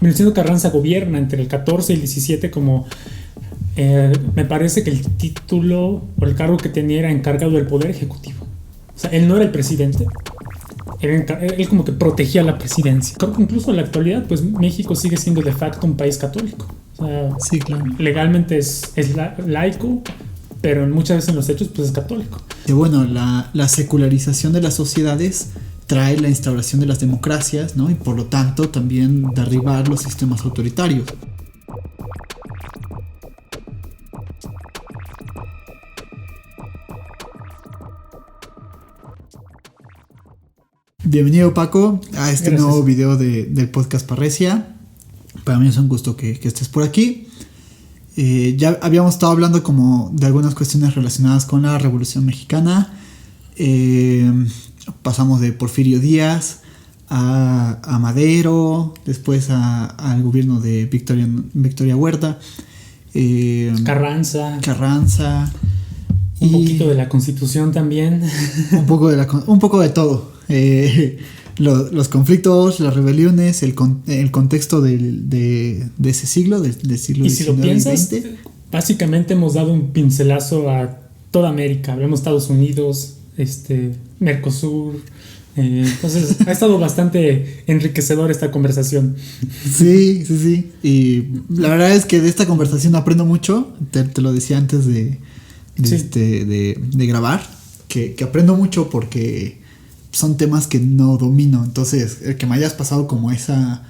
Venustiano Carranza gobierna entre el 14 y el 17 como... me parece que el título o el cargo que tenía era encargado del poder ejecutivo. O sea, él no era el presidente. Él como que protegía la presidencia. Creo que incluso en la actualidad, pues México sigue siendo de facto un país católico. O sea, sí, claro. Legalmente es laico, pero muchas veces en los hechos pues es católico. Y bueno, la secularización de las sociedades trae la instauración de las democracias, ¿no? Y por lo tanto también derribar los sistemas autoritarios. Bienvenido, Paco, a este Gracias. nuevo video del podcast Parresia. Para mí es un gusto que estés por aquí. Ya habíamos estado hablando como de algunas cuestiones relacionadas con la Revolución Mexicana. Pasamos de Porfirio Díaz a Madero, después al gobierno de Victoria Huerta. Carranza. Un poquito de la Constitución también. Un poco de todo. Los conflictos, las rebeliones, el contexto de ese siglo, del siglo XIX. Y si lo piensas, básicamente hemos dado un pincelazo a toda América. Hablamos Estados Unidos, Mercosur. Entonces ha estado bastante enriquecedor esta conversación. Sí. Y la verdad es que de esta conversación aprendo mucho. Te lo decía antes de grabar, que aprendo mucho porque son temas que no domino. Entonces, el que me hayas pasado como esa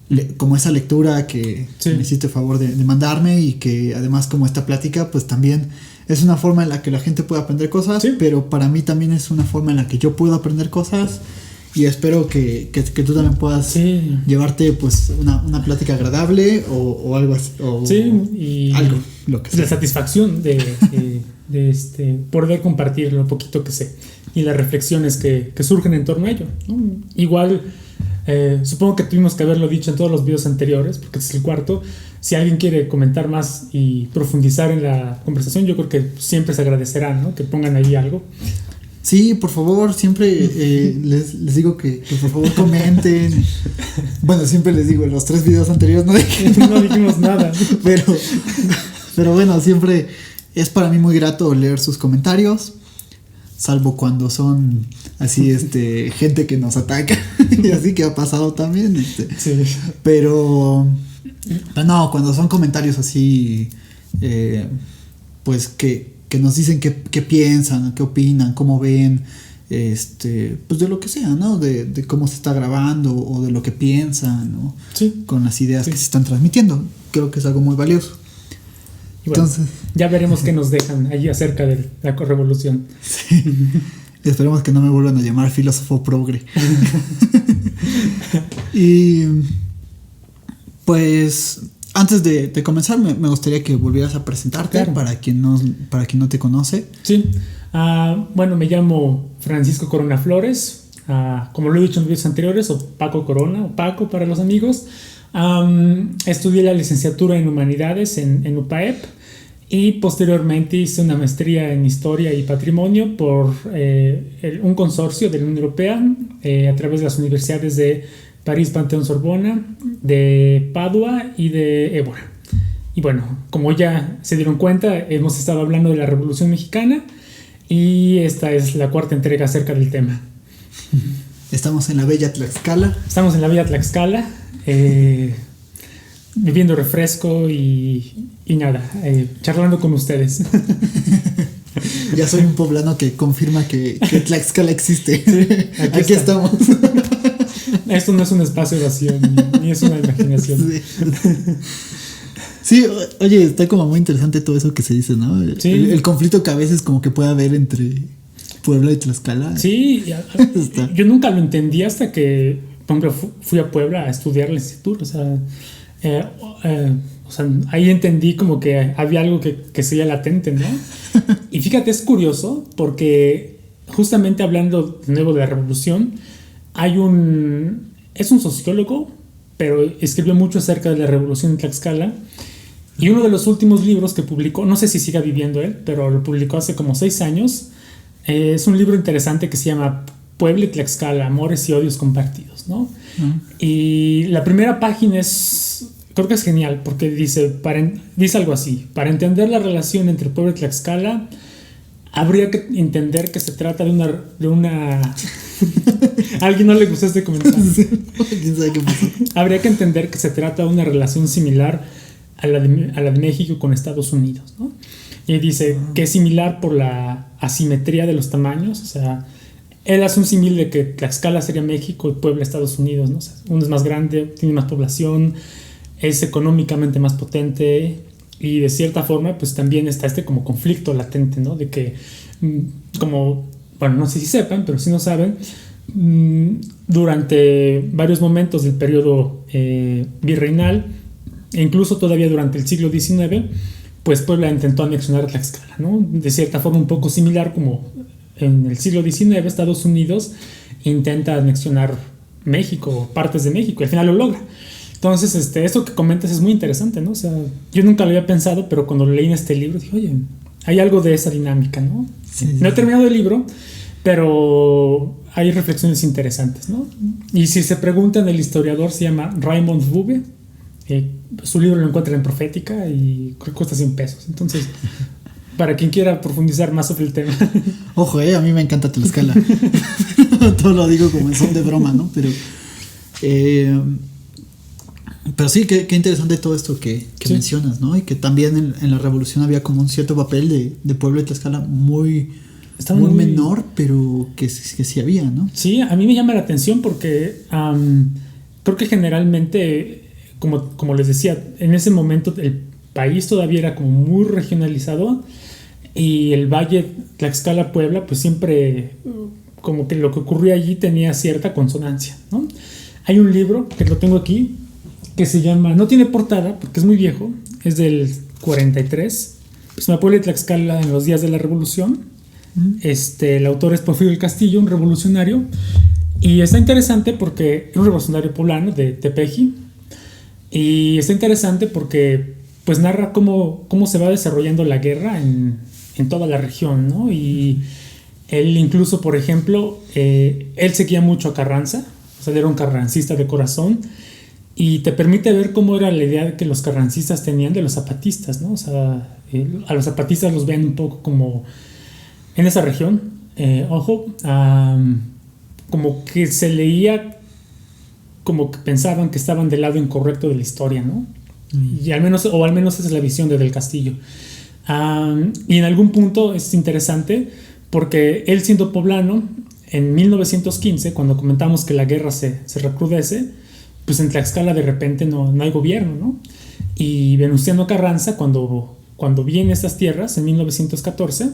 lectura que me hiciste favor de mandarme, y que además como esta plática, pues también es una forma en la que la gente puede aprender cosas, pero para mí también es una forma en la que yo puedo aprender cosas, y espero que tú también puedas llevarte pues una plática agradable o algo así, y algo, lo que sea. La satisfacción de poder compartir lo poquito que sé y las reflexiones que surgen en torno a ello, ¿no? Igual supongo que tuvimos que haberlo dicho en todos los videos anteriores, porque este es el cuarto. Si alguien quiere comentar más y profundizar en la conversación, yo creo que siempre se agradecerá, ¿no? Que pongan ahí algo. Sí, por favor, siempre les digo que por favor comenten. Bueno, siempre les digo, en los 3 videos anteriores no dijimos nada. Pero bueno, siempre es para mí muy grato leer sus comentarios, salvo cuando son así gente que nos ataca y así, que ha pasado también. Pero no, cuando son comentarios así, pues que nos dicen qué piensan, qué opinan, cómo ven, pues de lo que sea, ¿no? De cómo se está grabando o de lo que piensan, ¿no? Con las ideas que se están transmitiendo. Creo que es algo muy valioso. Y bueno, entonces, ya veremos qué nos dejan allí acerca de la revolución. Sí. Esperemos que no me vuelvan a llamar filósofo progre. Y pues antes de comenzar, me gustaría que volvieras a presentarte, para quien no te conoce. Sí. Bueno, me llamo Francisco Corona Flores. Como lo he dicho en videos anteriores, o Paco Corona, o Paco para los amigos. Estudié la licenciatura en Humanidades en UPAEP, y posteriormente hice una maestría en Historia y Patrimonio por un consorcio de la Unión Europea a través de las universidades de París, Panteón, Sorbona, de Padua y de Évora. Y bueno, como ya se dieron cuenta, hemos estado hablando de la Revolución Mexicana, y esta es la 4ª entrega acerca del tema. Estamos en la bella Tlaxcala. Bebiendo refresco y nada, charlando con ustedes. Ya soy un poblano que confirma que Tlaxcala existe. Sí, aquí estamos. Esto no es un espacio vacío, ni es una imaginación. Sí, oye, está como muy interesante todo eso que se dice, ¿no? El conflicto que a veces como que puede haber entre Puebla y Tlaxcala. Sí, yo nunca lo entendí hasta que, por ejemplo, fui a Puebla a estudiar la licenciatura. O sea, ahí entendí como que había algo que seguía latente, ¿no? Y fíjate, es curioso porque justamente hablando de nuevo de la revolución, es un sociólogo, pero escribió mucho acerca de la revolución en Tlaxcala, y uno de los últimos libros que publicó, no sé si siga viviendo él, pero lo publicó hace como 6 años, es un libro interesante que se llama Puebla y Tlaxcala, amores y odios compartidos, ¿no? Y la primera página creo que es genial, porque dice algo así: para entender la relación entre Puebla y Tlaxcala, habría que entender que se trata de una ¿A alguien no le gustó este comentario? ¿Quién sabe qué pasó? Habría que entender que se trata de una relación similar a la de México con Estados Unidos, ¿no? Y dice que es similar por la asimetría de los tamaños. O sea, él hace un símil de que Tlaxcala sería México y Puebla Estados Unidos, ¿no? O sea, uno es más grande, tiene más población, es económicamente más potente, y de cierta forma pues también está este como conflicto latente, ¿no? De que como, bueno, no sé si sepan, pero si no saben, durante varios momentos del periodo virreinal, e incluso todavía durante el siglo XIX, pues Puebla intentó anexionar a Tlaxcala, ¿no? De cierta forma un poco similar como en el siglo XIX Estados Unidos intenta anexionar México, partes de México, y al final lo logra. Entonces, esto que comentas es muy interesante, ¿no? O sea, yo nunca lo había pensado, pero cuando leí en este libro dije, oye, hay algo de esa dinámica, ¿no? Sí. No he terminado el libro, pero hay reflexiones interesantes, ¿no? Y si se preguntan, el historiador se llama Raymond Bube. Su libro lo encuentran en Profética y creo que cuesta 100 pesos. Entonces, para quien quiera profundizar más sobre el tema. Ojo, a mí me encanta Tlaxcala. Todo lo digo como en son de broma, ¿no? Pero sí, qué interesante todo esto que sí mencionas, ¿no? Y que también en la revolución había como un cierto papel de Puebla y Tlaxcala muy menor, pero que sí había, ¿no? Sí, a mí me llama la atención porque creo que generalmente, como les decía, en ese momento el país todavía era como muy regionalizado, y el valle Tlaxcala-Puebla pues siempre como que lo que ocurría allí tenía cierta consonancia, ¿no? Hay un libro que lo tengo aquí que se llama, no tiene portada porque es muy viejo, es del 43, pues me Puebla y Tlaxcala en los días de la revolución. El autor es Porfirio del Castillo, un revolucionario, y está interesante porque es un revolucionario poblano de Tepeji, y está interesante porque pues narra cómo se va desarrollando la guerra en toda la región, ¿no? Y él incluso, por ejemplo, él seguía mucho a Carranza, o sea, él era un carrancista de corazón, y te permite ver cómo era la idea que los carrancistas tenían de los zapatistas, ¿no? O sea, a los zapatistas los ven un poco como en esa región, como que se leía como que pensaban que estaban del lado incorrecto de la historia, ¿no? Y al menos esa es la visión de Del Castillo. Y en algún punto es interesante porque él, siendo poblano, en 1915, cuando comentamos que la guerra se recrudece, pues en Tlaxcala de repente no hay gobierno, ¿no? Y Venustiano Carranza, cuando viene a estas tierras en 1914,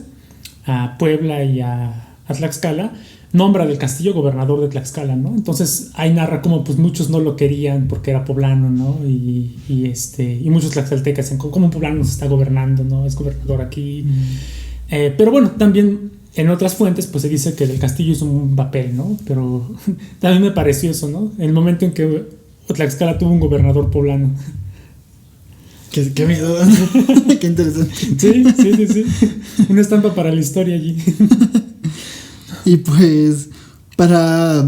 a Puebla y a Tlaxcala, nombra Del Castillo gobernador de Tlaxcala, ¿no? Entonces ahí narra cómo pues muchos no lo querían porque era poblano, ¿no? Y muchos tlaxcaltecas dicen, ¿cómo un poblano nos está gobernando, ¿no? Es gobernador aquí. Pero bueno, también en otras fuentes pues se dice que Del Castillo hizo un papel, ¿no? Pero también me pareció eso, ¿no? En el momento en que Tlaxcala tuvo un gobernador poblano. Qué miedo. Qué interesante. Sí. Una estampa para la historia allí. Y pues para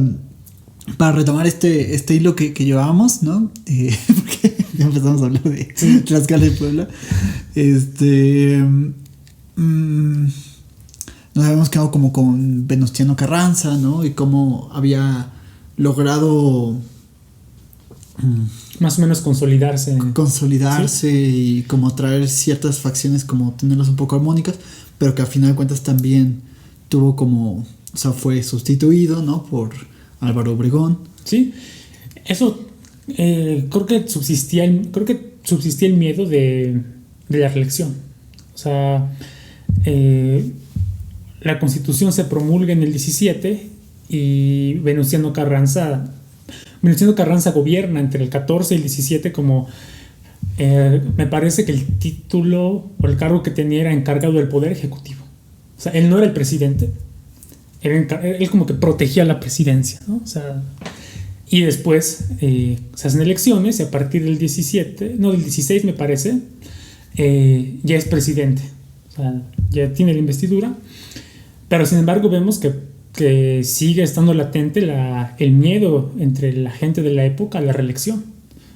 retomar este hilo que llevábamos, ¿no? Porque ya empezamos a hablar de Tlaxcala y Puebla. Nos habíamos quedado como con Venustiano Carranza, ¿no? Y cómo había logrado más o menos consolidarse, ¿sí? Y como traer ciertas facciones, como tenerlas un poco armónicas, pero que al final de cuentas también tuvo como, o sea, fue sustituido, ¿no? Por Álvaro Obregón. Sí, eso creo que subsistía el miedo de la reelección. O sea, la Constitución se promulga en el 17 y Venustiano Carranza gobierna entre el 14 y el 17 como me parece que el título o el cargo que tenía era encargado del poder ejecutivo. O sea, él no era el presidente, él como que protegía la presidencia, ¿no? O sea, y después se hacen elecciones y a partir del 16 me parece, ya es presidente, o sea, ya tiene la investidura, pero sin embargo vemos que que sigue estando latente el miedo entre la gente de la época a la reelección.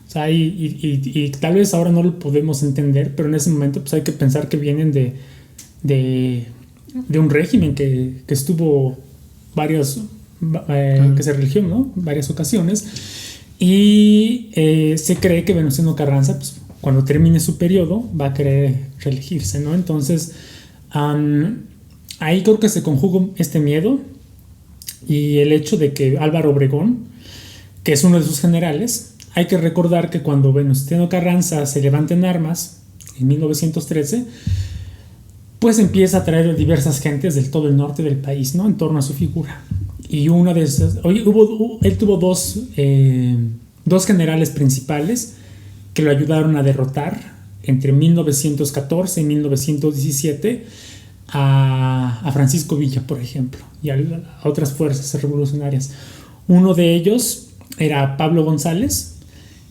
O sea, y tal vez ahora no lo podemos entender, pero en ese momento pues hay que pensar que vienen de un régimen que estuvo que se religió, ¿no? Varias ocasiones. Y se cree que Venustiano Carranza, pues, cuando termine su periodo, va a querer reelegirse, ¿no? Entonces, ahí creo que se conjuga este miedo y el hecho de que Álvaro Obregón, que es uno de sus generales, hay que recordar que cuando Venustiano Carranza se levanta en armas en 1913, pues empieza a traer diversas gentes del todo el norte del país, ¿no? En torno a su figura. Y una de esas, él tuvo dos generales principales que lo ayudaron a derrotar entre 1914 y 1917 a Francisco Villa, por ejemplo, y a otras fuerzas revolucionarias. Uno de ellos era Pablo González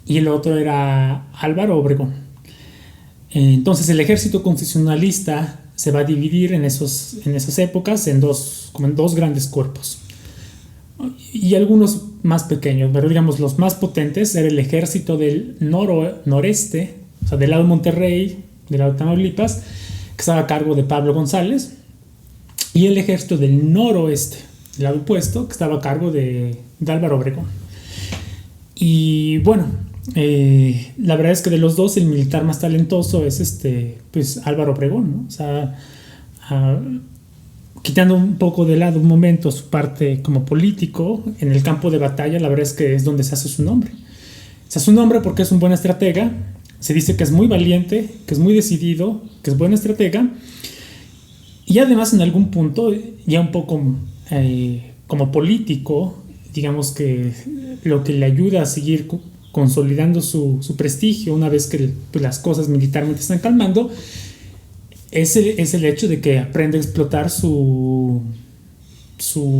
y el otro era Álvaro Obregón. Entonces el ejército constitucionalista se va a dividir en esas épocas en dos grandes cuerpos. Y algunos más pequeños, pero digamos los más potentes era el ejército del noreste, o sea, del lado de Monterrey, del lado de Tamaulipas, que estaba a cargo de Pablo González, y el ejército del noroeste, del lado opuesto, que estaba a cargo de Álvaro Obregón. Y bueno, la verdad es que de los dos el militar más talentoso es pues Álvaro Obregón, ¿no? O sea, quitando un poco de lado un momento su parte como político, en el campo de batalla la verdad es que es donde se hace su nombre. Se hace su nombre porque es un buen estratega, se dice que es muy valiente, que es muy decidido, que es buen estratega, y además en algún punto, ya un poco como político, digamos que lo que le ayuda a seguir consolidando su prestigio una vez que pues, las cosas militarmente están calmando, es el hecho de que aprende a explotar su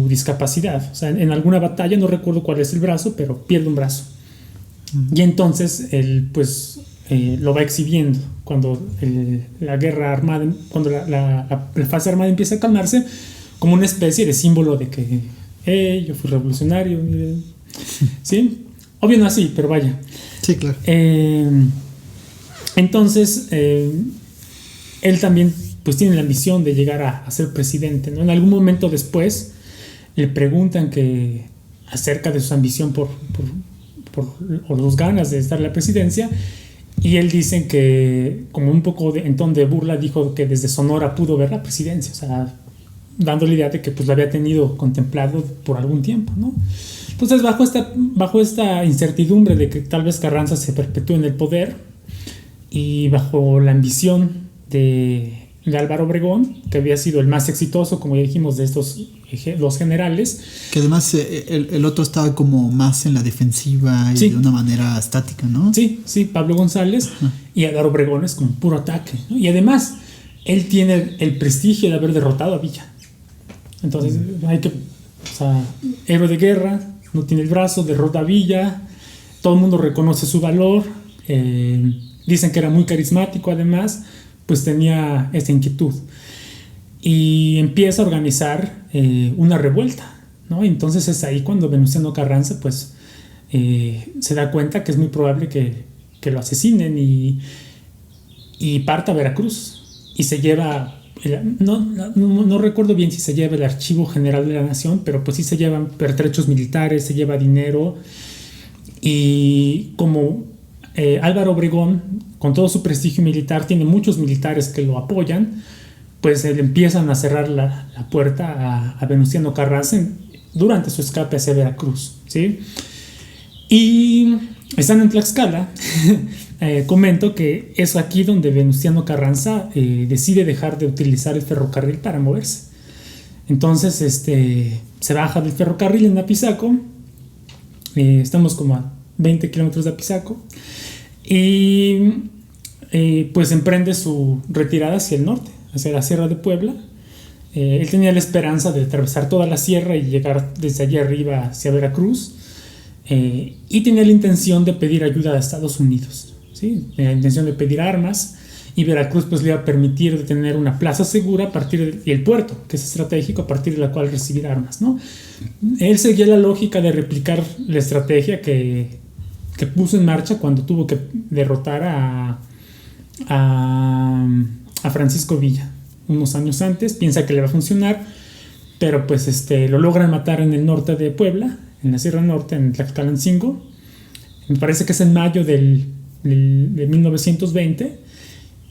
discapacidad. O sea, en alguna batalla, no recuerdo cuál es el brazo, pero pierde un brazo. Y entonces él pues lo va exhibiendo cuando la guerra armada, cuando la fase armada empieza a calmarse, como una especie de símbolo de que yo fui revolucionario. ¿Sí? Obvio no así, pero vaya. Sí, claro. Entonces él también pues tiene la ambición de llegar a ser presidente, ¿no? En algún momento después le preguntan acerca de su ambición o los ganas de estar en la presidencia, y él dice que como un poco en tono de burla dijo que desde Sonora pudo ver la presidencia, o sea, dando la idea de que pues lo había tenido contemplado por algún tiempo, ¿no? Entonces bajo esta incertidumbre de que tal vez Carranza se perpetúe en el poder, y bajo la ambición de Álvaro Obregón, que había sido el más exitoso, como ya dijimos, de estos dos generales. Que además el otro estaba como más en la defensiva y sí, de una manera estática, ¿no? Sí, Pablo González. Ajá. Y Álvaro Obregón es como puro ataque, ¿no? Y además, él tiene el prestigio de haber derrotado a Villa. Entonces, héroe de guerra, no tiene el brazo, derrota a Villa, todo el mundo reconoce su valor, dicen que era muy carismático, además, pues tenía esta inquietud. Y empieza a organizar una revuelta, ¿no? Entonces es ahí cuando Venustiano Carranza, pues, se da cuenta que es muy probable que lo asesinen y parta a Veracruz. Y se lleva, no recuerdo bien si se lleva el Archivo General de la Nación, pero pues sí se llevan pertrechos militares, se lleva dinero. Y como Álvaro Obregón, con todo su prestigio militar, tiene muchos militares que lo apoyan, pues empiezan a cerrar la puerta a Venustiano Carranza durante su escape hacia Veracruz, ¿sí? Y estando en Tlaxcala, comento que es aquí donde Venustiano Carranza decide dejar de utilizar el ferrocarril para moverse. Entonces se baja del ferrocarril en Apizaco, estamos como a 20 kilómetros de Apizaco, y pues emprende su retirada hacia el norte, hacia la Sierra de Puebla. Él tenía la esperanza de atravesar toda la sierra y llegar desde allí arriba hacia Veracruz, y tenía la intención de pedir ayuda a Estados Unidos, ¿sí? Tenía la intención de pedir armas y Veracruz pues le iba a permitir de tener una plaza segura y el puerto, que es estratégico, a partir de la cual recibir armas, ¿no? Él seguía la lógica de replicar la estrategia que puso en marcha cuando tuvo que derrotar a Francisco Villa unos años antes. Piensa que le va a funcionar, pero pues lo logran matar en el norte de Puebla, en la Sierra Norte, en Tlaxcalancingo. Me parece que es en mayo de 1920,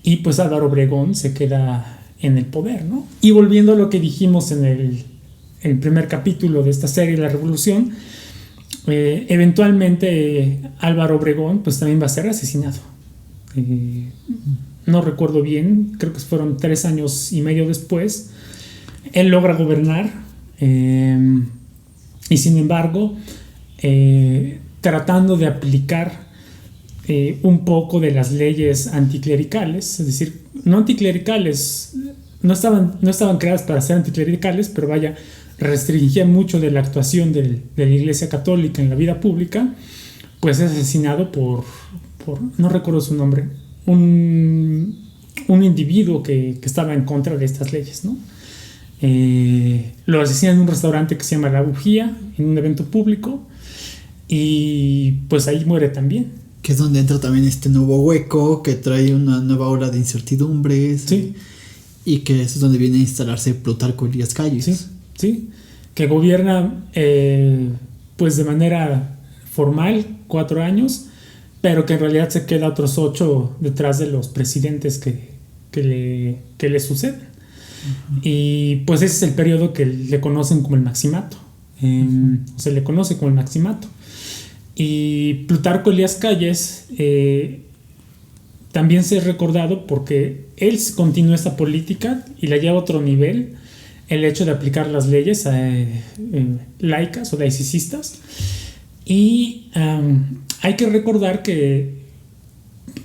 y pues Álvaro Obregón se queda en el poder, ¿no? Y volviendo a lo que dijimos en el primer capítulo de esta serie, La Revolución, eventualmente Álvaro Obregón pues también va a ser asesinado. No recuerdo bien, creo que fueron 3 años y medio después. Él logra gobernar, y sin embargo, tratando de aplicar un poco de las leyes anticlericales, es decir, no anticlericales, no estaban creadas para ser anticlericales, pero vaya, restringían mucho de la actuación de la Iglesia Católica en la vida pública. Pues es asesinado por no recuerdo su nombre, un individuo que estaba en contra de estas leyes, ¿no? Lo asesinan en un restaurante que se llama La Bujía, en un evento público, y pues ahí muere también. Que es donde entra también este nuevo hueco que trae una nueva ola de incertidumbres. Sí. Y que es donde viene a instalarse Plutarco Elías Calles. Sí, sí. Que gobierna pues de manera formal 4 años, pero que en realidad se queda otros 8 detrás de los presidentes que le suceden. Uh-huh. Y pues ese es el periodo que le conocen como el Maximato. Se le conoce como el Maximato. Y Plutarco Elías Calles también se ha recordado porque él continúa esta política y la lleva a otro nivel, el hecho de aplicar las leyes laicas o laicistas. Y hay que recordar que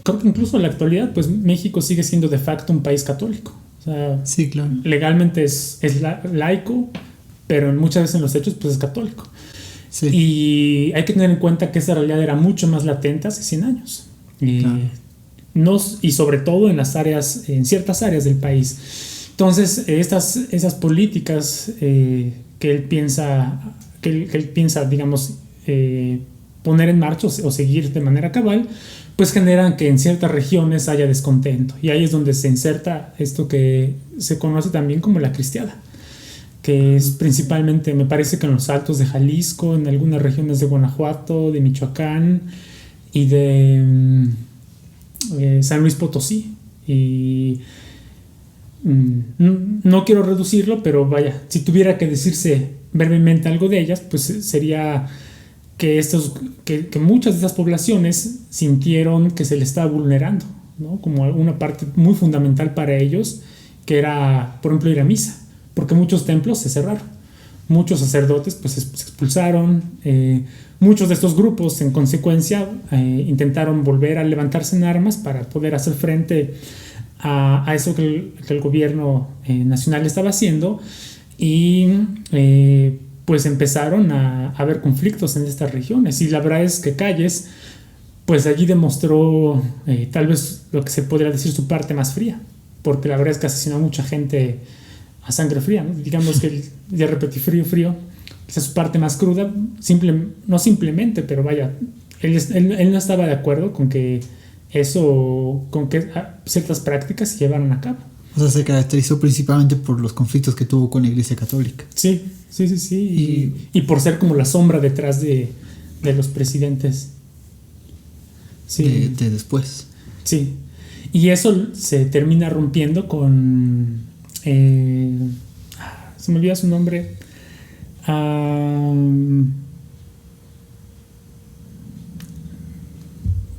creo que incluso en la actualidad pues México sigue siendo de facto un país católico. O sea, sí, claro. Legalmente es laico, pero muchas veces en los hechos pues es católico. Sí. Y hay que tener en cuenta que esa realidad era mucho más latente hace 100 años. Claro. Y sobre todo en ciertas áreas del país. Entonces, esas políticas que él piensa, digamos, poner en marcha o seguir de manera cabal, pues generan que en ciertas regiones haya descontento. Y ahí es donde se inserta esto que se conoce también como la cristiada, que es principalmente, me parece que en los altos de Jalisco, en algunas regiones de Guanajuato, de Michoacán y de San Luis Potosí. Y no quiero reducirlo, pero vaya, si tuviera que decirse brevemente algo de ellas, pues sería que muchas de estas poblaciones sintieron que se les estaba vulnerando, ¿no? Como una parte muy fundamental para ellos, que era, por ejemplo, ir a misa. Porque muchos templos se cerraron, muchos sacerdotes pues se expulsaron, muchos de estos grupos en consecuencia intentaron volver a levantarse en armas para poder hacer frente a eso que el gobierno nacional estaba haciendo, y pues empezaron a haber conflictos en estas regiones. Y la verdad es que Calles pues allí demostró tal vez lo que se podría decir su parte más fría, porque la verdad es que asesinó a mucha gente a sangre fría, ¿no? Digamos que ya repetí frío, esa es su parte más cruda, no simplemente, pero vaya, él no estaba de acuerdo con que ciertas prácticas se llevaran a cabo. O sea, se caracterizó principalmente por los conflictos que tuvo con la Iglesia Católica. Sí. Y por ser como la sombra detrás de los presidentes. Sí. De después. Sí. Y eso se termina rompiendo con... se me olvida su nombre.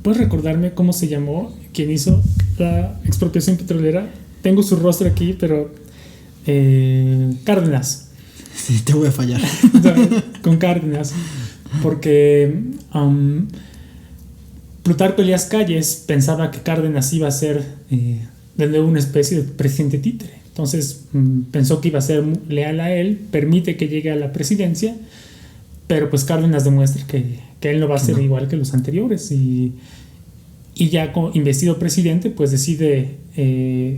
¿Puedes recordarme cómo se llamó quien hizo la expropiación petrolera? Tengo su rostro aquí, pero Cárdenas. Sí, te voy a fallar. Con Cárdenas, porque Plutarco Elías Calles pensaba que Cárdenas iba a ser de nuevo una especie de presidente títere. Entonces pensó que iba a ser leal a él, permite que llegue a la presidencia, pero pues Cárdenas demuestra que él no va a ser igual que los anteriores, y y ya investido presidente, pues decide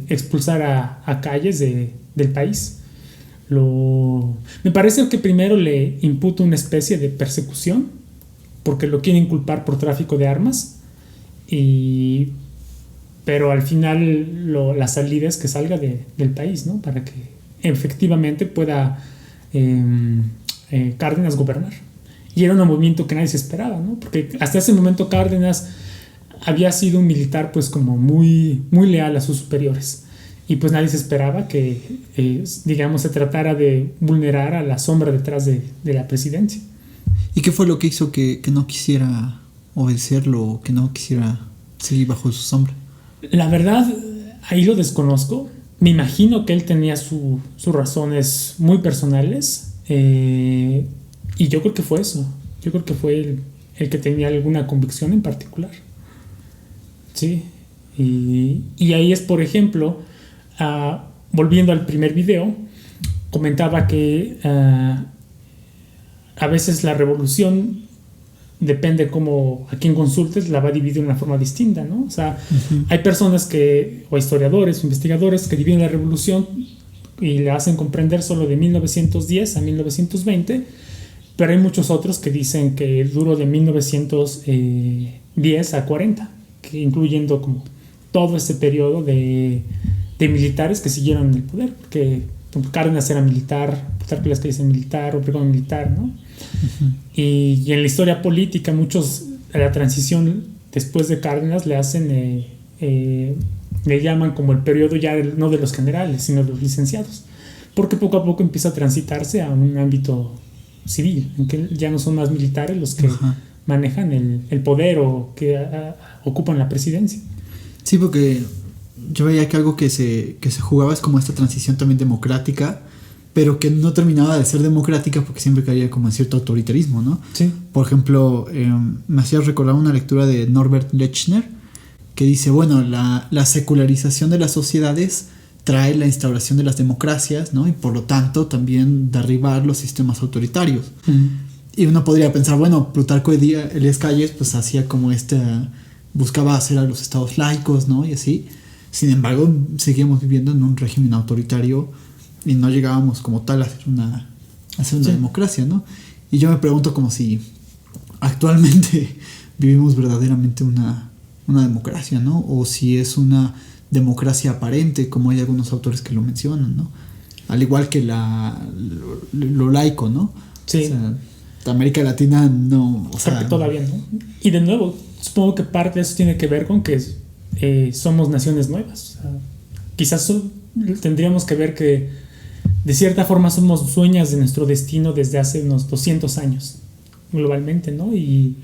expulsar a Calles del país. Me parece que primero le imputa una especie de persecución porque lo quieren culpar por tráfico de armas, pero al final la salida es que salga del país, ¿no? Para que efectivamente pueda Cárdenas gobernar. Y era un movimiento que nadie se esperaba, ¿no? Porque hasta ese momento Cárdenas había sido un militar pues como muy, muy leal a sus superiores. Y pues nadie se esperaba que, digamos, se tratara de vulnerar a la sombra detrás de la presidencia. ¿Y qué fue lo que hizo que no quisiera obedecerlo, que no quisiera seguir bajo su sombra? La verdad, ahí lo desconozco. Me imagino que él tenía sus razones muy personales. Y yo creo que fue eso. Yo creo que fue el que tenía alguna convicción en particular. Sí. Y ahí es, por ejemplo, volviendo al primer video, comentaba que a veces la revolución depende cómo a quien consultes, la va a dividir de una forma distinta, ¿no? O sea, hay personas o historiadores, investigadores que dividen la revolución y la hacen comprender solo de 1910 a 1920, pero hay muchos otros que dicen que duró de 1910 a 40, que incluyendo como todo este periodo de militares que siguieron en el poder, porque Cárdenas era militar, Plutarco Elías Calles era militar, Obregón militar, ¿no? Y en la historia política muchos a la transición después de Cárdenas le hacen le llaman como el periodo ya no de los generales sino de los licenciados, porque poco a poco empieza a transitarse a un ámbito civil en que ya no son más militares los que manejan el poder o que ocupan la presidencia. Sí, porque yo veía que algo que se jugaba es como esta transición también democrática, pero que no terminaba de ser democrática porque siempre caía como en cierto autoritarismo, ¿no? Sí. Por ejemplo, me hacía recordar una lectura de Norbert Lechner que dice, bueno, la secularización de las sociedades trae la instauración de las democracias, ¿no? Y por lo tanto también derribar los sistemas autoritarios. Y uno podría pensar, bueno, Plutarco Elías Calles pues hacía como buscaba hacer a los estados laicos, ¿no? Y así. Sin embargo, seguíamos viviendo en un régimen autoritario y no llegábamos como tal a hacer una democracia, ¿no? Y yo me pregunto como si actualmente vivimos verdaderamente una democracia, ¿no? O si es una democracia aparente, como hay algunos autores que lo mencionan, ¿no? Al igual que lo laico, ¿no? Sí. O sea, América Latina no... O sea, todavía no. Y de nuevo, supongo que parte de eso tiene que ver con que somos naciones nuevas. O sea, quizás tendríamos que ver que de cierta forma somos dueñas de nuestro destino desde hace unos 200 años globalmente, ¿no? Y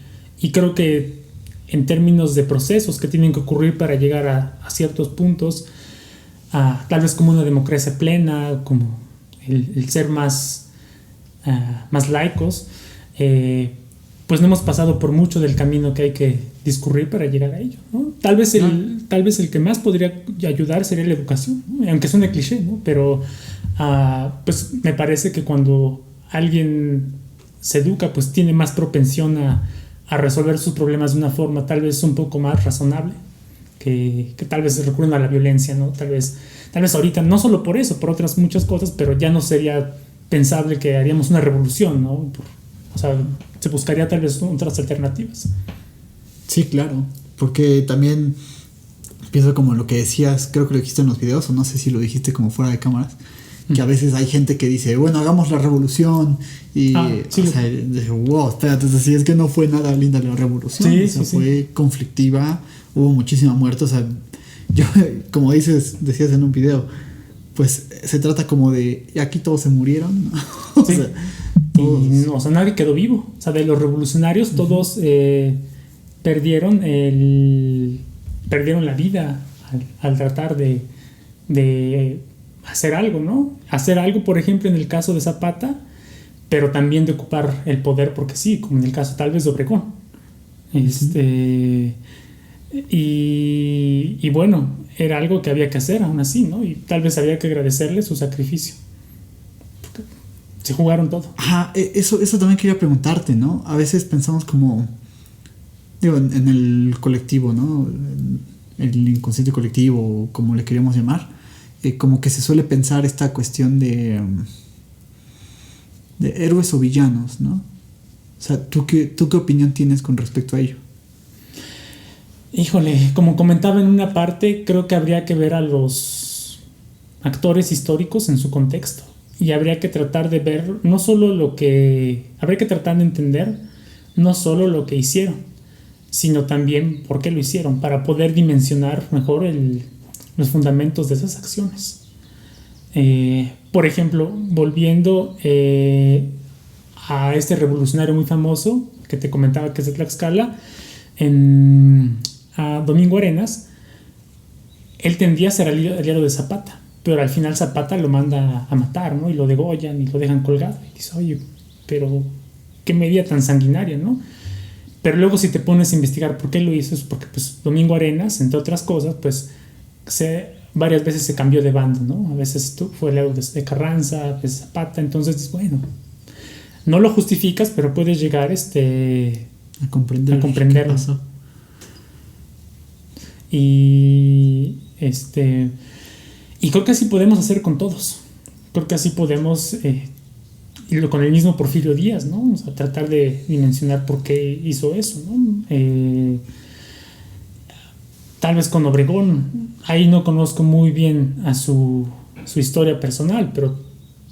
creo que en términos de procesos que tienen que ocurrir para llegar a ciertos puntos, tal vez como una democracia plena, como el ser más laicos, pues no hemos pasado por mucho del camino que hay que discurrir para llegar a ello, ¿no? Tal vez el que más podría ayudar sería la educación, ¿no? Aunque suene cliché, ¿no? Pero pues me parece que cuando alguien se educa, pues tiene más propensión a resolver sus problemas de una forma tal vez un poco más razonable que tal vez recurren a la violencia, ¿no? Tal vez ahorita, no solo por eso, por otras muchas cosas, pero ya no sería pensable que haríamos una revolución, ¿no? O sea, se buscaría tal vez otras alternativas. Sí, claro, porque también pienso como lo que decías, creo que lo dijiste en los videos, o no sé si lo dijiste como fuera de cámaras, que a veces hay gente que dice, bueno, hagamos la revolución, y sí, o sea, wow, espérate, así es que no fue nada linda la revolución, sí, o sea, sí, fue conflictiva, hubo muchísima muerte, o sea, yo, como decías en un video, pues se trata como de, y aquí todos se murieron, ¿no? O sea, todos. O sea, nadie quedó vivo, o sea, de los revolucionarios todos perdieron la vida al tratar de hacer algo, ¿no? Hacer algo, por ejemplo, en el caso de Zapata, pero también de ocupar el poder, porque sí, como en el caso tal vez de Obregón. Y bueno, era algo que había que hacer aún así, ¿no? Y tal vez había que agradecerle su sacrificio. Porque se jugaron todo. Ajá, eso también quería preguntarte, ¿no? A veces pensamos como... Digo, en el colectivo, ¿no? En el inconsciente colectivo, como le queríamos llamar, como que se suele pensar esta cuestión de héroes o villanos, ¿no? O sea, ¿tú qué opinión tienes con respecto a ello? Híjole, como comentaba en una parte, creo que habría que ver a los actores históricos en su contexto y habría que tratar de ver no solo habría que tratar de entender no solo lo que hicieron, sino también por qué lo hicieron, para poder dimensionar mejor los fundamentos de esas acciones. Por ejemplo, volviendo a este revolucionario muy famoso que te comentaba, que es de Tlaxcala, a Domingo Arenas, él tendía a ser aliado de Zapata, pero al final Zapata lo manda a matar, ¿no? Y lo degollan y lo dejan colgado. Y dice, oye, pero qué medida tan sanguinaria, ¿no? Pero luego si te pones a investigar por qué lo hizo, es porque pues Domingo Arenas, entre otras cosas, pues varias veces se cambió de bando, ¿no? A veces fue aliado de Carranza, a veces Zapata, entonces, bueno, no lo justificas, pero puedes llegar a comprender qué pasó. Y creo que así podemos hacer con todos. Creo que así podemos y con el mismo Porfirio Díaz, ¿no? O sea, tratar de dimensionar por qué hizo eso, ¿no? Tal vez con Obregón, ahí no conozco muy bien a su historia personal, pero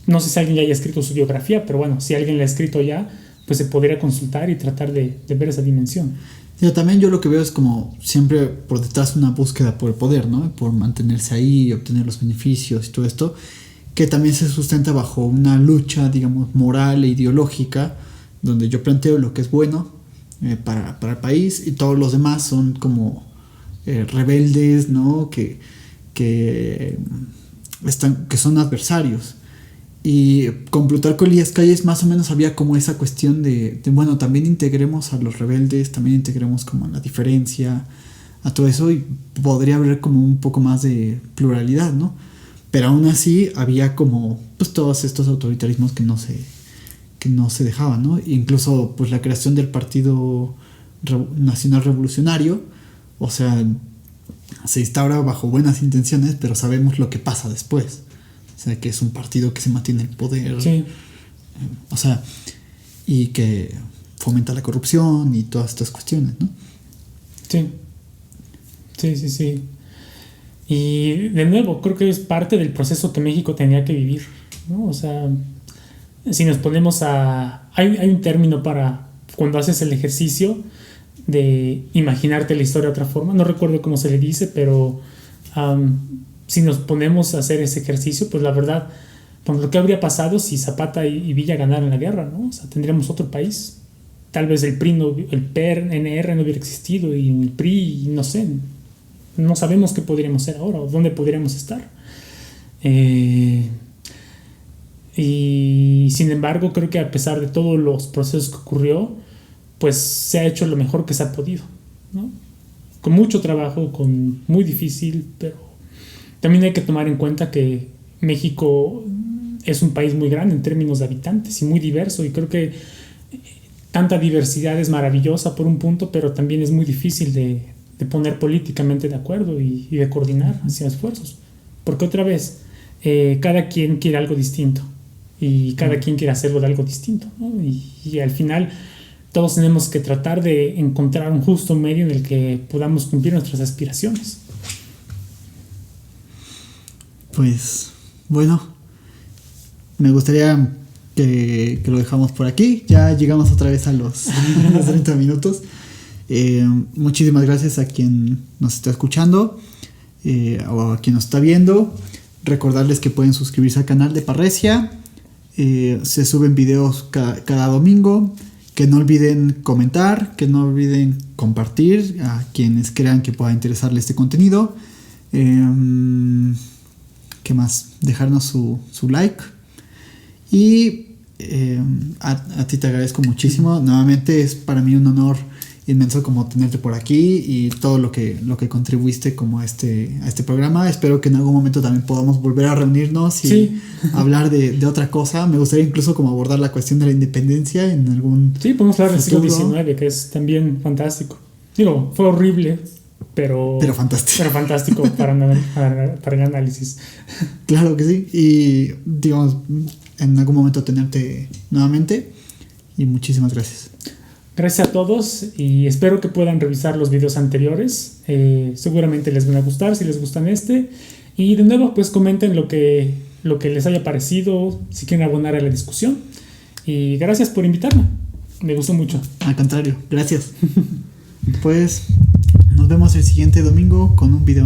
no sé si alguien ya haya escrito su biografía, pero bueno, si alguien la ha escrito ya, pues se podría consultar y tratar de ver esa dimensión. Sí, también yo lo que veo es como siempre por detrás una búsqueda por el poder, ¿no? Por mantenerse ahí, obtener los beneficios y todo esto, que también se sustenta bajo una lucha, digamos, moral e ideológica, donde yo planteo lo que es bueno para el país y todos los demás son como rebeldes, ¿no? Que son adversarios. Y con Plutarco Elías Calles más o menos había como esa cuestión de bueno, también integremos a los rebeldes, también integremos como la diferencia, a todo eso, y podría haber como un poco más de pluralidad, ¿no? Pero aún así había como pues todos estos autoritarismos que no se dejaban, ¿no? Incluso pues la creación del Partido Nacional Revolucionario, o sea, se instaura bajo buenas intenciones, pero sabemos lo que pasa después. O sea, que es un partido que se mantiene en el poder. Sí. O sea, y que fomenta la corrupción y todas estas cuestiones, ¿no? Sí. Sí. Y de nuevo, creo que es parte del proceso que México tenía que vivir, ¿no? O sea, si nos ponemos hay un término para cuando haces el ejercicio de imaginarte la historia de otra forma. No recuerdo cómo se le dice, pero si nos ponemos a hacer ese ejercicio, pues la verdad, pues lo que habría pasado si Zapata y Villa ganaran la guerra, ¿no? O sea, tendríamos otro país. Tal vez el PRI no hubiera existido y el PRI, no sé, no sabemos qué podríamos hacer ahora o dónde podríamos estar. Y sin embargo, creo que a pesar de todos los procesos que ocurrió, pues se ha hecho lo mejor que se ha podido, ¿no? Con mucho trabajo, muy difícil, pero también hay que tomar en cuenta que México es un país muy grande en términos de habitantes y muy diverso, y creo que tanta diversidad es maravillosa por un punto, pero también es muy difícil de poner políticamente de acuerdo y de coordinar hacia esfuerzos, porque otra vez cada quien quiere algo distinto y cada quien quiere hacerlo de algo distinto, ¿no? Y al final todos tenemos que tratar de encontrar un justo medio en el que podamos cumplir nuestras aspiraciones. Pues bueno, me gustaría que lo dejamos por aquí. Ya llegamos otra vez a los 30 minutos. Muchísimas gracias a quien nos está escuchando o a quien nos está viendo. Recordarles que pueden suscribirse al canal de Parresia. Se suben videos cada domingo. Que no olviden comentar, que no olviden compartir a quienes crean que pueda interesarle este contenido. ¿Qué más? Dejarnos su like. Y a ti te agradezco muchísimo. Nuevamente es para mí un honor inmenso como tenerte por aquí y todo lo que contribuiste como a este programa. Espero que en algún momento también podamos volver a reunirnos y hablar de otra cosa. Me gustaría incluso como abordar la cuestión de la independencia en algún podemos hablar del siglo futuro. XIX, que es también fantástico. Digo, fue horrible, pero fantástico. Pero fantástico para el análisis. Claro que sí. Y digamos, en algún momento tenerte nuevamente. Y muchísimas gracias. Gracias a todos y espero que puedan revisar los videos anteriores. Seguramente les van a gustar si les gustan este. Y de nuevo, pues comenten lo que les haya parecido, si quieren abonar a la discusión. Y gracias por invitarme. Me gustó mucho. Al contrario, gracias. Pues nos vemos el siguiente domingo con un video